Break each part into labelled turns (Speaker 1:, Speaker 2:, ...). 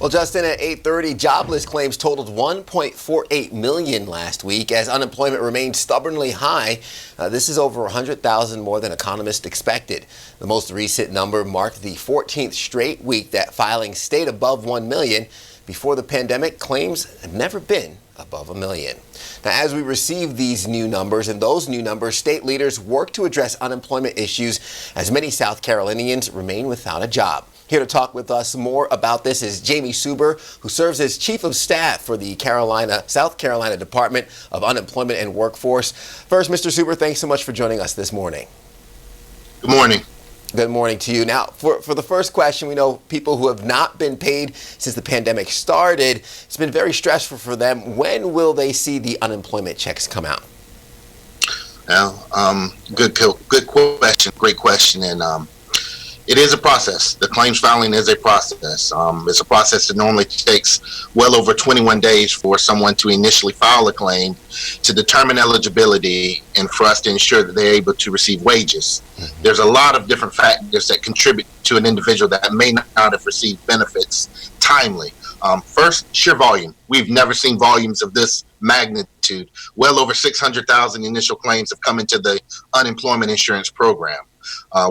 Speaker 1: Well, Justin, at 8:30, jobless claims totaled 1.48 million last week as unemployment remained stubbornly high. This is over 100,000 more than economists expected. The most recent number marked the 14th straight week that filing stayed above 1 million. Before the pandemic, claims had never been above 1 million. Now, as we receive these new numbers and those new numbers, state leaders work to address unemployment issues as many South Carolinians remain without a job. Here to talk with us more about this is Jamie Suber, who serves as Chief of Staff for the South Carolina Department of Unemployment and Workforce. First, Mr. Suber, thanks so much for joining us this morning.
Speaker 2: Good morning.
Speaker 1: Good morning to you. Now, for the first question, we know people who have not been paid since the pandemic started. It's been very stressful for them. When will they see the unemployment checks come out?
Speaker 2: Well, good question, great question, and it is a process. The claims filing is a process. It's a process that normally takes well over 21 days for someone to initially file a claim, to determine eligibility, and for us to ensure that they're able to receive wages. Mm-hmm. There's a lot of different factors that contribute to an individual that may not have received benefits timely. First, sheer volume. We've never seen volumes of this magnitude. Well over 600,000 initial claims have come into the unemployment insurance program.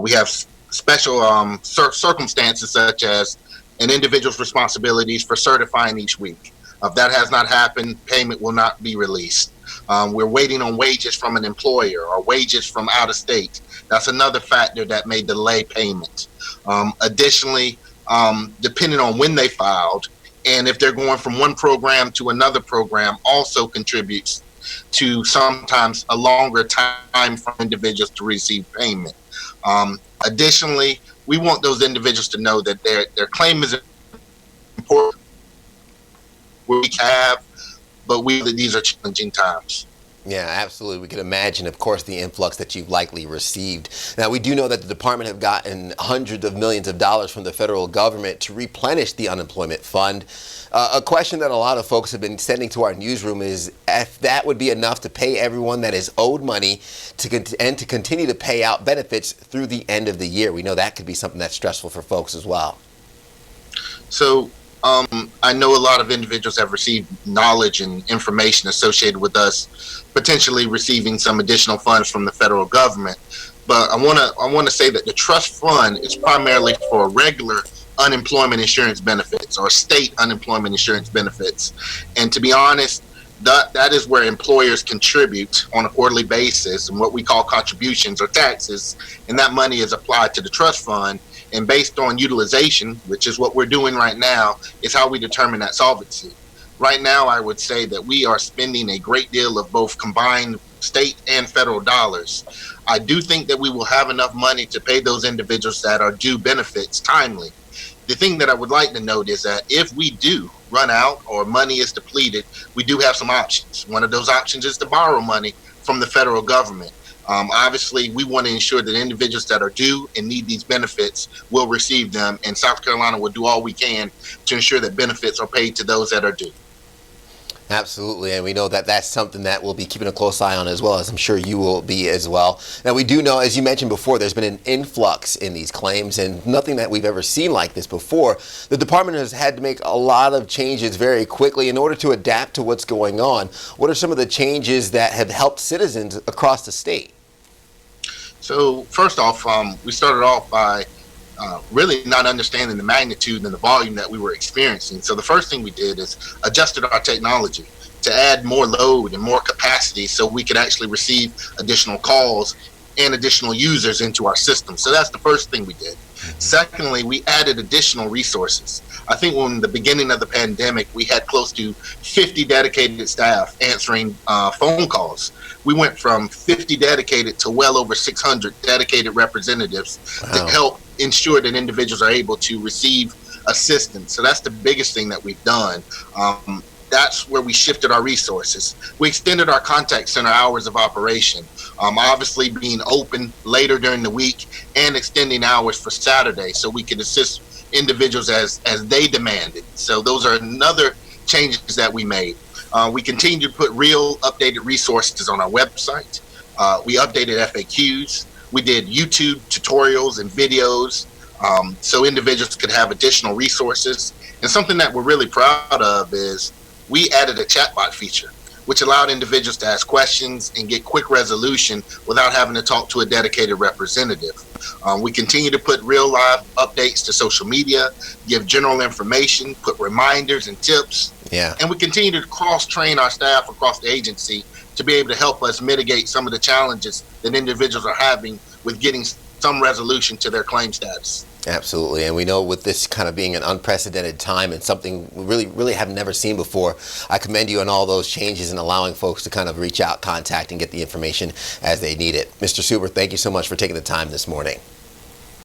Speaker 2: We have special circumstances such as an individual's responsibilities for certifying each week. If that has not happened, payment will not be released. We're waiting on wages from an employer or wages from out of state. That's another factor that may delay payment. Additionally, depending on when they filed and if they're going from one program to another program also contributes to sometimes a longer time for individuals to receive payment. Additionally, we want those individuals to know that their claim is important. We have, but these are challenging times.
Speaker 1: Yeah, absolutely. We can imagine, of course, the influx that you've likely received. Now, we do know that the department have gotten hundreds of millions of dollars from the federal government to replenish the unemployment fund. A question that a lot of folks have been sending to our newsroom is if that would be enough to pay everyone that is owed money and to continue to pay out benefits through the end of the year. We know that could be something that's stressful for folks as well.
Speaker 2: So I know a lot of individuals have received knowledge and information associated with us potentially receiving some additional funds from the federal government. But I want to say that the trust fund is primarily for regular unemployment insurance benefits or state unemployment insurance benefits. And to be honest, that is where employers contribute on a quarterly basis and what we call contributions or taxes. And that money is applied to the trust fund. And based on utilization, which is what we're doing right now, is how we determine that solvency. Right now, I would say that we are spending a great deal of both combined state and federal dollars. I do think that we will have enough money to pay those individuals that are due benefits timely. The thing that I would like to note is that if we do run out or money is depleted, we do have some options. One of those options is to borrow money from the federal government. Obviously, we want to ensure that individuals that are due and need these benefits will receive them, and South Carolina will do all we can to ensure that benefits are paid to those that are due.
Speaker 1: Absolutely, and we know that that's something that we'll be keeping a close eye on as well, as I'm sure you will be as well. Now, we do know, as you mentioned before, there's been an influx in these claims, and nothing that we've ever seen like this before. The department has had to make a lot of changes very quickly in order to adapt to what's going on. What are some of the changes that have helped citizens across the state?
Speaker 2: So, first off, we started off by really not understanding the magnitude and the volume that we were experiencing. So the first thing we did is adjusted our technology to add more load and more capacity so we could actually receive additional calls and additional users into our system. So that's the first thing we did. Secondly, we added additional resources. I think when the beginning of the pandemic, we had close to 50 dedicated staff answering phone calls. We went from 50 dedicated to well over 600 dedicated representatives to help ensure that individuals are able to receive assistance. So that's the biggest thing that we've done. That's where we shifted our resources. We extended our contact center hours of operation, obviously being open later during the week and extending hours for Saturday so we could assist individuals as they demanded. So those are another changes that we made. We continue to put real updated resources on our website. We updated FAQs. We did YouTube tutorials and videos so individuals could have additional resources. And something that we're really proud of is we added a chatbot feature, which allowed individuals to ask questions and get quick resolution without having to talk to a dedicated representative. We continue to put real live updates to social media, give general information, put reminders and tips.
Speaker 1: Yeah.
Speaker 2: And we continue to cross-train our staff across the agency to be able to help us mitigate some of the challenges that individuals are having with getting some resolution to their claim status.
Speaker 1: Absolutely, and we know with this kind of being an unprecedented time and something we really have never seen before, I commend you on all those changes and allowing folks to kind of reach out, contact, and get the information as they need it. Mr. Suber, thank you so much for taking the time this morning.